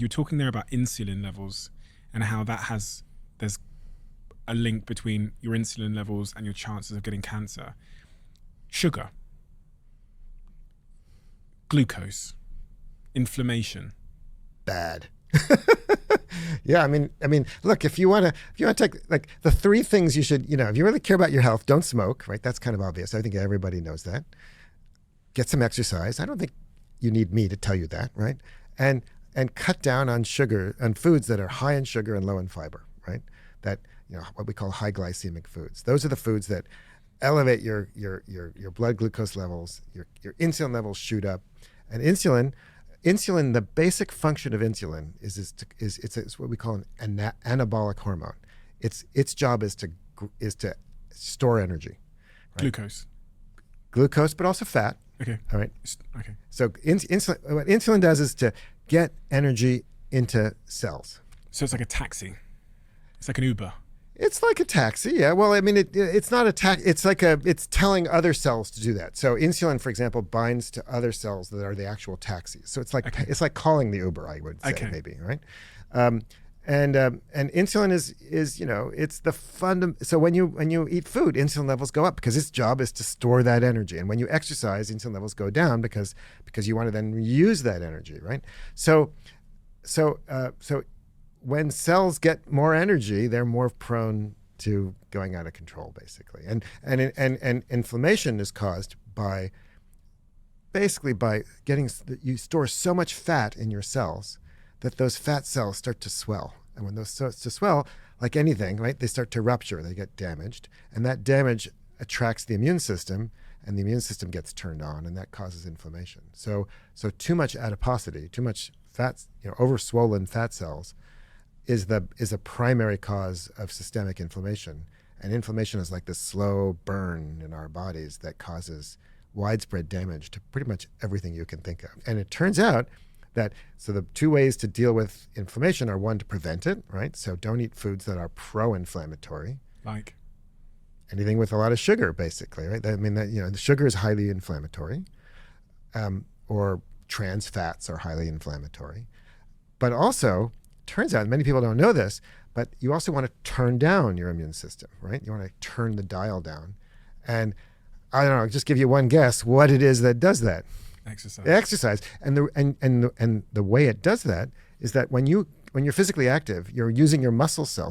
You were talking there about insulin levels and how there's a link between your insulin levels and your chances of getting cancer. Sugar, glucose, inflammation. Bad. Yeah, I mean, look, if you want to take like the three things you should, if you really care about your health, don't smoke, right? That's kind of obvious. I think everybody knows that. Get some exercise. I don't think you need me to tell you that, right? And cut down on sugar, on foods that are high in sugar and low in fiber, right? That, what we call high glycemic foods. Those are the foods that elevate your blood glucose levels, your insulin levels shoot up. And insulin, the basic function of insulin is what we call an anabolic hormone. Its job is to store energy. Right? Glucose, but also fat. Okay. All right. Okay. So insulin, what insulin does is to get energy into cells. So it's like a taxi. It's like an Uber. It's like a taxi, yeah. Well, I mean, it's not a taxi. It's telling other cells to do that. So insulin, for example, binds to other cells that are the actual taxis. So it's like calling the Uber, I would say, maybe, right? And insulin is it's the so when you eat food, insulin levels go up because its job is to store that energy. And when you exercise, insulin levels go down because you want to then use that energy, right? So when cells get more energy, they're more prone to going out of control, basically. And inflammation is caused by you store so much fat in your cells that those fat cells start to swell. And when those start to swell, like anything, right, they start to rupture, they get damaged. And that damage attracts the immune system, and the immune system gets turned on, and that causes inflammation. So too much adiposity, too much fat, over-swollen fat cells is a primary cause of systemic inflammation. And inflammation is like this slow burn in our bodies that causes widespread damage to pretty much everything you can think of. And it turns out that, so the two ways to deal with inflammation are, one, to prevent it, right? So don't eat foods that are pro-inflammatory. Like? Anything with a lot of sugar, basically, right? I mean, the sugar is highly inflammatory, or trans fats are highly inflammatory. But also, turns out, many people don't know this, but you also want to turn down your immune system, right? You want to turn the dial down. And I don't know, just give you one guess what it is that does that. Exercise. And the way it does that is that when you're physically active, you're using your muscle cells.